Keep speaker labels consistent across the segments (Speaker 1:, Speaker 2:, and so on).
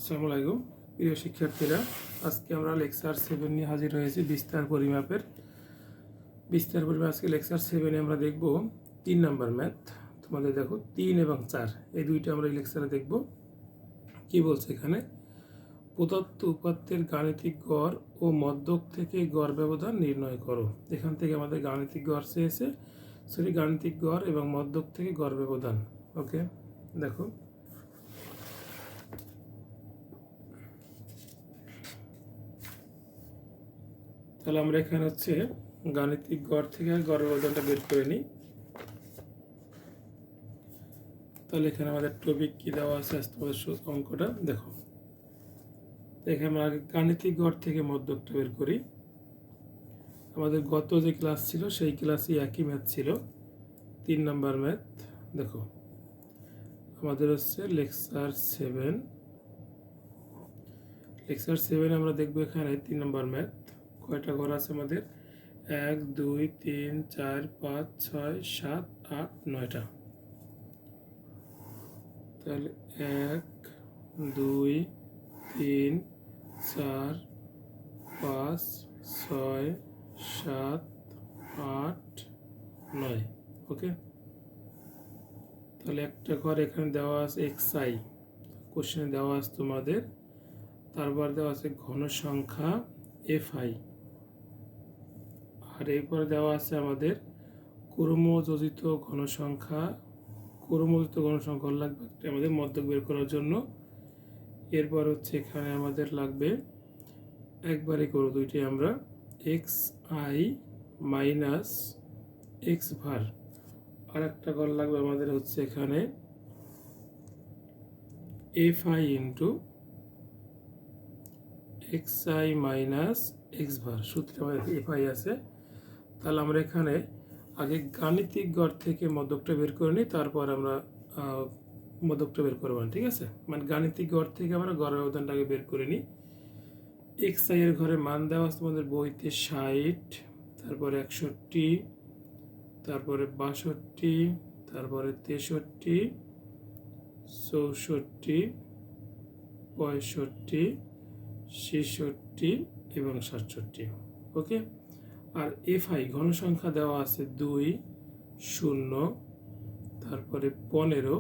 Speaker 1: আসসালামু আলাইকুম প্রিয় শিক্ষার্থীরা, আজকে আমরা লেকচার 7 নিয়ে হাজির হয়েছি। বিস্তার পরিমাপ আজকে লেকচার 7 আমরা দেখব 3 নাম্বার ম্যাথ। তোমাদের দেখো 3 এবং 4 এই দুইটা আমরা এই লেকচারে দেখব। কি বলছে এখানে? প্রদত্ত উপাত্তের গাণিতিক গড় ও মধ্যক থেকে গড় ব্যবধান নির্ণয় করো। এখান থেকে আমাদের গাণিতিক গড় চেয়েছে, গাণিতিক গড় এবং মধ্যক থেকে গড় ব্যবধান। ওকে, দেখো তাহলে আমরা এখানে হচ্ছে গাণিতিক গড় থেকে গড় ব্যবধানটা বের করে নিই। তাহলে এখানে আমাদের টপিক কি দেওয়া আছে, তোমাদের অঙ্কটা দেখো। এখানে আমরা আগে গাণিতিক গড় থেকে মধ্যকটা বের করি। আমাদের গত যে ক্লাস ছিল সেই ক্লাসে একই ম্যাথ ছিল, 3 নাম্বার ম্যাথ। দেখো আমাদের হচ্ছে লেকচার 7 আমরা দেখবো এখানে 3 নাম্বার ম্যাথ। কয়টা ঘর আছে আমাদের? 1 2 3 4 5 6 7 8 9টা। তাহলে 1 2 3 4 5 6 7 8 9। ওকে, তাহলে একটা ঘর এখানে দেওয়া আছে xi, কোশ্চেনে দেওয়া আছে তোমাদের। তারপর দেওয়া আছে ঘন সংখ্যা fi, আর এরপরে দেওয়া আছে আমাদের ক্রমযোজিত ঘন সংখ্যা লাগবে আমাদের মধ্যক বের করার জন্য। এরপর হচ্ছে এখানে আমাদের লাগবে একবারে করো দুইটি আমরা xi মাইনাস x ভার, আর একটা ঘর লাগবে আমাদের হচ্ছে এখানে fi into xi minus x ভার। সূত্রে আমাদের fi আছে। তাহলে আমরা এখানে আগে গাণিতিক গড় থেকে মধ্যকটা বের করে নিই, তারপর আমরা মধ্যকটা বের করবো, ঠিক আছে? মানে গাণিতিক গড় থেকে আমরা গড় ব্যবধানটাকে বের করে নিই। xi এর ঘরে মান দেওয়া আছে তোমাদের বইতে 60, তারপরে 61, তারপরে 62, তারপরে 63, 64, 65, 66 এবং 67। ওকে, আর fi ঘন সংখ্যা দেওয়া আছে 2 0, তারপরে 15,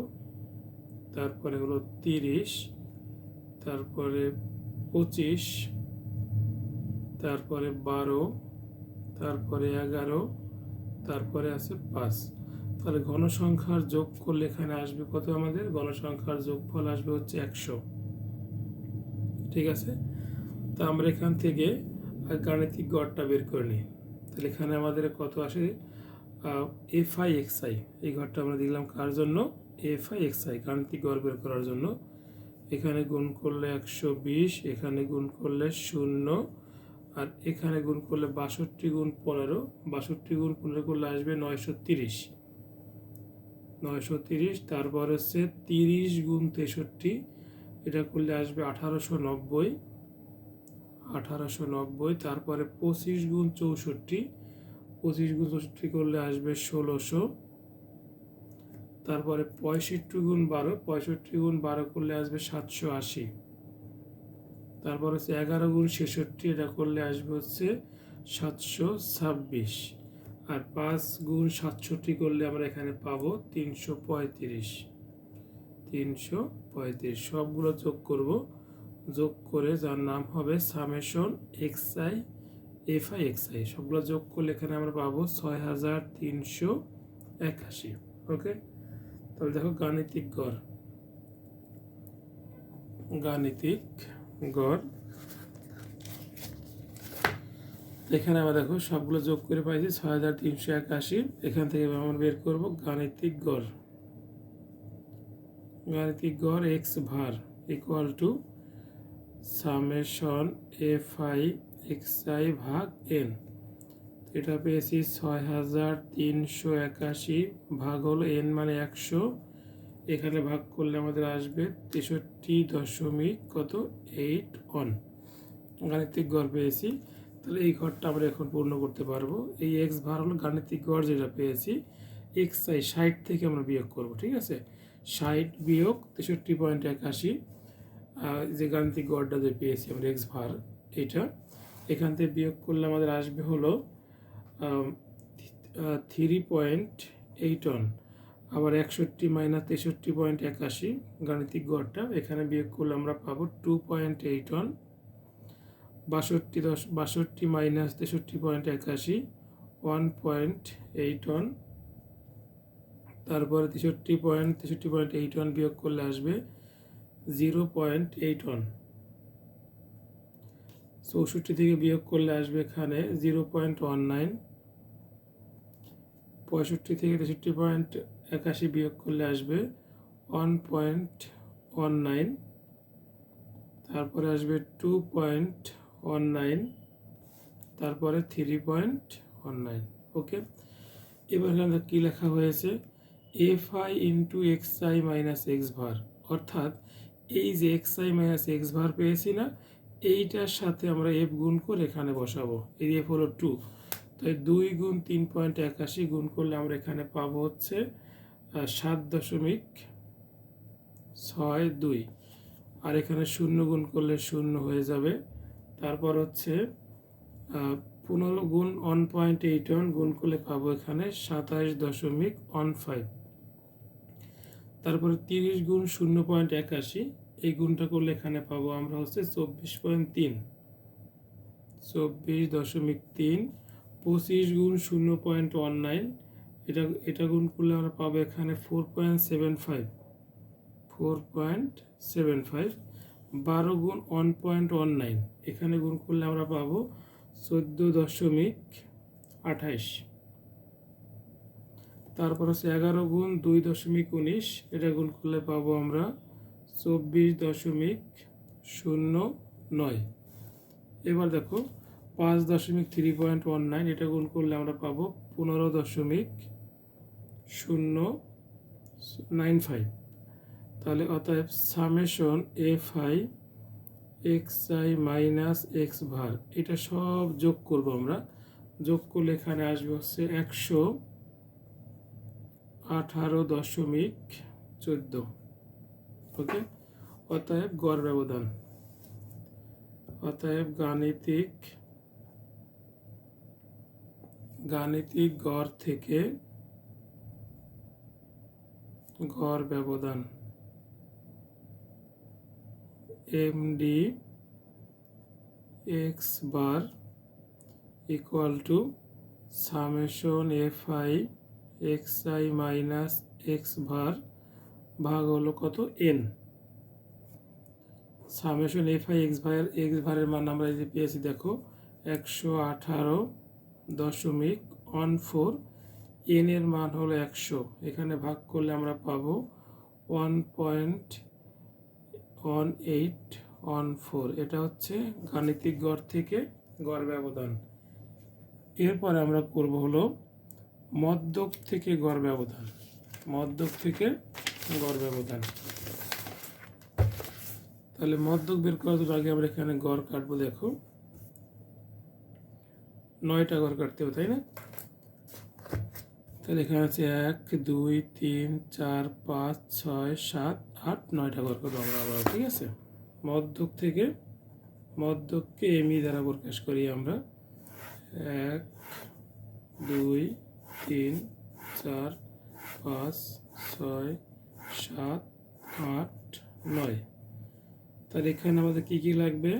Speaker 1: তারপরে হলো 30, তারপরে 25, তারপরে 12, তারপরে 11, তারপরে আছে 5। তাহলে ঘন সংখ্যার যোগ করলে এখানে আসবে কত? আমাদের ঘন সংখ্যার যোগফল আসবে হচ্ছে 100। ঠিক আছে, তা আমরা এখান থেকে গাণিতিক গড়টা বের করে নিই। তাহলে এখানে আমাদের কত আসে? fi xi, এই ঘরটা আমরা দিলাম কার জন্য? fi xi, গাণিতিক গড় বের করার জন্য। এখানে গুণ করলে 120, এখানে গুণ করলে 0, আর এখানে গুণ করলে 62 গুণ 15, 62 গুণ 15 করলে আসবে 930, তারপর হচ্ছে 30 গুণ 63, এটা করলে আসবে 1890, তারপরে 25 গুণ 64, 25 গুণ 64 করলে আসবে 1600, তারপরে 65 গুণ 12, 65 গুণ 12 করলে আসবে 780, তারপর হচ্ছে 11 গুণ 66, এটা করলে আসবে হচ্ছে 726, আর 5 গুণ 67 করলে আমরা এখানে পাবো 335। সবগুলো যোগ করব, যোগ করে যার নাম হবে সামেশন fi xi, সবগুলো যোগ করলে এখানে আমরা পাবো 6381। ওকে, তাহলে দেখো গাণিতিক গড় এখানে আমরা দেখো সবগুলো যোগ করে পাইছি 6381। এখান থেকে আমরা বের করব গাণিতিক গড় x ভার equal to summation fi xi ভাগ n। এটা পেয়েছি 6381 ভাগ হলো n মানে 100, এখানে ভাগ করলে আমাদের আসবে 63.8 গাণিতিক গড় পেয়েছি। তাহলে এই ঘরটা আমরা এখন পূর্ণ করতে পারবো। এই x ভার হলো গাণিতিক গড় যেটা পেয়েছি, xi 60 থেকে আমরা বিয়োগ করব। ঠিক আছে, 60 বিয়োগ 63.81, যে গাণিতিক গড়টা যে পেয়েছি আমরা এক্স ভার, এটা এখান থেকে বিয়োগ করলে আমাদের আসবে হলো 3.8 আবার 61 - 63.81 গাণিতিক গড়টা এখানে বিয়োগ করলে আমরা পাবো 2.8, 62 - 63.81 1.8, তারপরে 63.81 বিয়োগ করলে আসবে 0.81, 64 থেকে বিয়োগ করলে আসবে এখানে 0.19, 65 থেকে 63.81 বিয়োগ করলে আসবে 1.19, তারপরে আসবে 2.19, তারপরে 3.19। ওকে, এবার এখানে কি লেখা হয়েছে, F I into X I minus x ভার, অর্থাৎ এই যে এক্স আই মাইনাস এক্স ভার পেয়েছি না, এইটার সাথে আমরা এফ গুণ করে এখানে বসাবো। এই এফ হলো 2, তাই 2 গুণ 3.81 গুণ করলে আমরা এখানে পাবো হচ্ছে 7.62, আর এখানে 0 গুণ করলে 0 হয়ে যাবে। তারপর হচ্ছে 15 গুণ 1.81 গুণ করলে পাবো এখানে 27.15, তারপরে 30 গুণ 0.81 এই গুণটা করলে এখানে পাবো আমরা হচ্ছে 24.3, 24.3, 25 গুণ 0.19 এটা গুণ করলে আমরা পাবো এখানে 4.75, 4.75, 12 গুণ 1.19 এখানে গুণ করলে আমরা পাবো 14.28, তারপর হচ্ছে 11 গুণ 2.19 এটা গুণ করলে পাবো আমরা 24.09। এবার দেখো 5.3.19 এটা গুণ করলে আমরা পাবো 15.095। তাহলে অতএব summation F I X I minus x ভার, এটা সব যোগ করব আমরা, যোগ করলে এখানে আসবে হচ্ছে 118.14। ওকে, অতএব গড় ব্যবধান, অতএব গাণিতিক গড় থেকে গড় ব্যবধান MD x bar equal to summation F I X I minus x ভার ভাগ হলো কত, N. Summation F I x ভারের মান আমরা এই যে পেয়েছি দেখো 118.14, এন এর মান হলো 100, এখানে ভাগ করলে আমরা পাবো 1.1814। এটা হচ্ছে গাণিতিক গড় থেকে গড় ব্যবধান। এরপরে আমরা করব হলো মধ্যক থেকে গড় ব্যবধান, মধ্যক থেকে গড় ব্যবধান। তাহলে মধ্যক বের করার আগে আমরা এখানে গড় কাটবো, দেখো 9টা গড় কাটতে হবে, তাই না? তাহলে এখানে আছে 1 2 3 4 5 6 7 8 9টা গড় করবো আমরা আবার, ঠিক আছে? মধ্যককে এমই দ্বারা প্রকাশ করি আমরা, 1 2 3 4 5 6 7 8 9। তাহলে এখানে আমাদের কি কি লাগবে,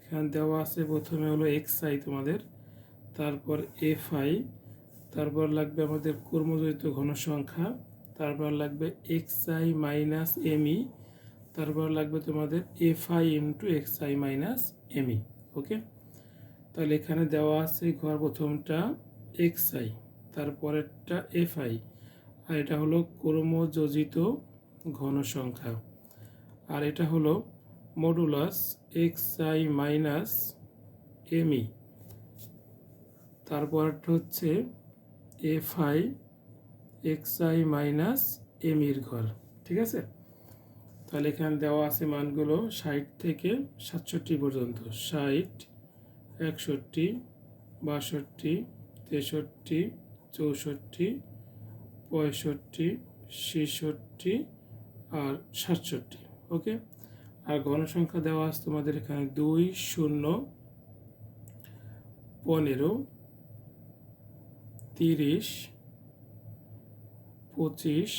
Speaker 1: এখানে দেওয়া আছে প্রথমে হলো এক্স আই তোমাদের, তারপর এফ আই, তারপর লাগবে আমাদের কর্মজড়িত ঘনসংখ্যা, তারপর লাগবে এক্স আই মাইনাস এমই, তারপর লাগবে তোমাদের F I into X I minus M E. Okay, তাহলে এখানে দেওয়া আছে ঘর প্রথমটা এক্স আই, তারপরেরটা এফ আই, আর এটা হলো কর্মযোজিত ঘনসংখ্যা, আর এটা হলো modulus X I minus M E, তারপরটা হচ্ছে F I X I minus এমির ঘর, ঠিক আছে? তাহলে এখানে দেওয়া আছে মানগুলো 60 থেকে 67 পর্যন্ত, 60 61 62 63 64 65 66 আর 67। ওকে, আর ঘন সংখ্যা দেওয়া আছে তোমাদের এখানে 2, 0, 15, 30, 25,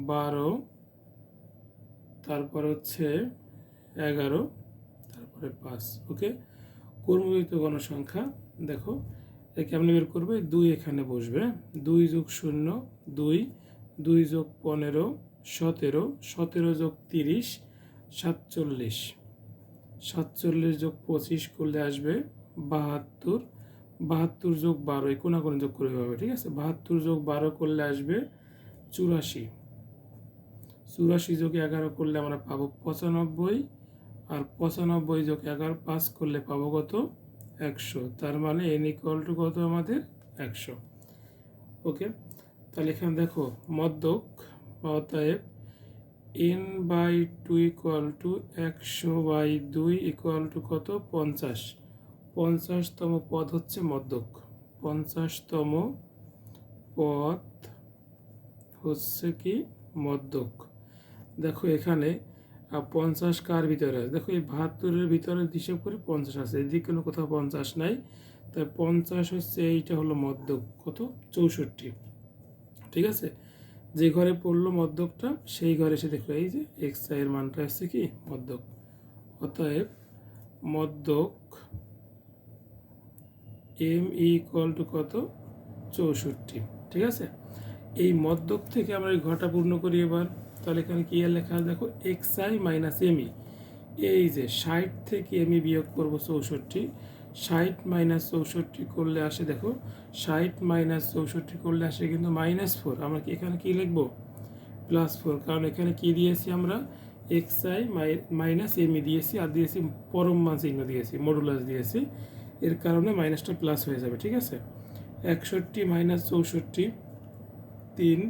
Speaker 1: 12, তারপর হচ্ছে 11, তারপরে 5। ওকে, কর্মযুক্ত গণসংখ্যা দেখো কেমন বের করবে, 2 এখানে বসবে, 2 যোগ 0 2, 2 যোগ 15 17, 17 যোগ 30 47, 47 যোগ 25 করলে আসবে 72, 72 যোগ 12 এই কোনাকুনি যোগ করে হবে, ঠিক আছে। 72 যোগ 12 করলে আসবে 84, 84 যোগ 11 করলে আমরা পাবো 95, আর 95 যোগ 11 5 করলে পাবো কত, 100। তার মানে n ইকুয়াল টু কত আমাদের 100। ওকে, তাহলে এখানে দেখো মদ্যক বা অতএব n/2 equal to 100/2 equal to কত, 50। 50তম পদ হচ্ছে মদ্যক, 50তম পদ হচ্ছে কি মদ্যক। দেখো এখানে 50 কার ভিতরে আছে, দেখো এই 72-এর ভিতরে হিসাব করে 50 আছে, এদিকে কোনো কোথাও 50 নাই, তাই 50 হচ্ছে এইটা হলো মদ্যক কত, 64। ঠিক আছে, যে ঘরে পড়লো মদ্যকটা সেই ঘরে এসে দেখো এই যে এক্স এর মানটা হচ্ছে কি মদ্যক। অতএব মদ্যক এম ইকুয়াল টু কত, 64। ঠিক আছে, এই মদ্যক থেকে আমরা এই ঘরটা পূর্ণ করি এবার। তাহলে এখানে কি লেখা আছে দেখো, এক্স আই মাইনাস এমই, এই যে 60 থেকে এমই বিয়োগ করবো 64, 60 মাইনাস 64 করলে আসে দেখো, 60 মাইনাস 64 করলে আসে কিন্তু -4। আমরা এখানে কি লিখবো, +4, কারণ এখানে কি দিয়েছি আমরা, এক্স আই মাইনাস এমই দিয়েছি, আর দিয়েছি পরম মান চিহ্ন দিয়েছি, মডুলাস দিয়েছি, এর কারণে মাইনাসটা প্লাস হয়ে যাবে। ঠিক আছে, 61 মাইনাস 64 3,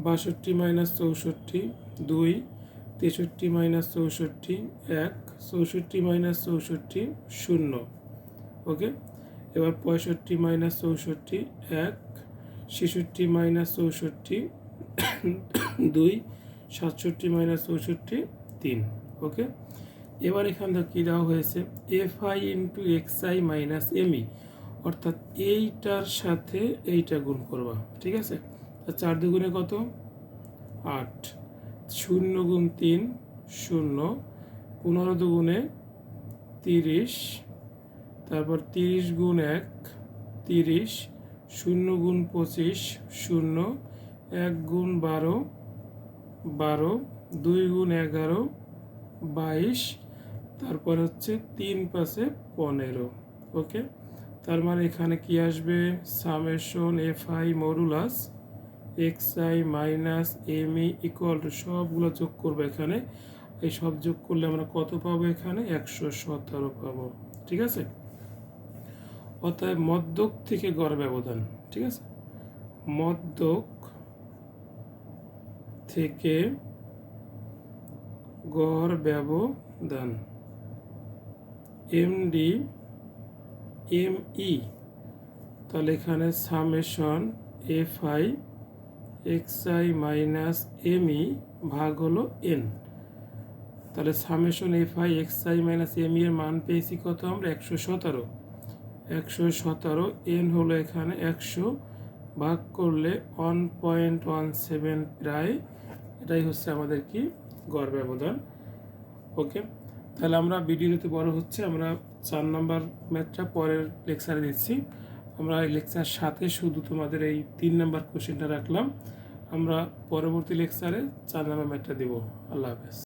Speaker 1: 62 মাইনাস 64 2, 63 মাইনাস 64 1, 64 মাইনাস 64 0। ওকে, এবার 65 মাইনাস 64 1, 66 মাইনাস 64 2, 67 মাইনাস 64 3। ওকে, এবার এখান থেকে কী দেওয়া হয়েছে, F I into X I minus M E, অর্থাৎ এইটার সাথে এইটা গুণ করবা। ঠিক আছে, 4 দুগুণে কত, 8, 0 গুণ 3 0, 15 দুগুণে 30, তারপর 30 গুণ 1 30, 0 গুণ 25 0, 1 গুণ 12 12, 2 গুণ 11 22, তারপর হচ্ছে 3 পাশে 15। ওকে, তার মানে এখানে কি আসবে, summation F I modulus X I minus M E equal to, সবগুলো যোগ করবো এখানে, এই সব যোগ করলে আমরা কত পাবো, এখানে 117 পাবো। ঠিক আছে, অতএব মদ্যক থেকে গড় ব্যবধান, ঠিক আছে, মদ্যক থেকে গড় ব্যবধান এমডি এমই, তাহলে এখানে summation F I X I minus M E ভাগ হলো এন, তাহলে summation F I X I minus M E এর মান পেয়েছি কত আমরা, 117। 117 এন হলো এখানে 100, ভাগ করলে 1.17 প্রায়, এটাই হচ্ছে আমাদের কি গড় ব্যবধান। ওকে, তাহলে আমরা ভিডিওতে বড় হচ্ছে, আমরা 4 নম্বর ম্যাথটা পরের লেকচারে দিচ্ছি। আমরা এই লেকচার সাথে শুধু তোমাদের এই 3 নম্বর কোশ্চেনটা রাখলাম, আমরা পরবর্তী লেকচারে 4 নম্বর ম্যাথটা দেব। আল্লাহ হাফেজ।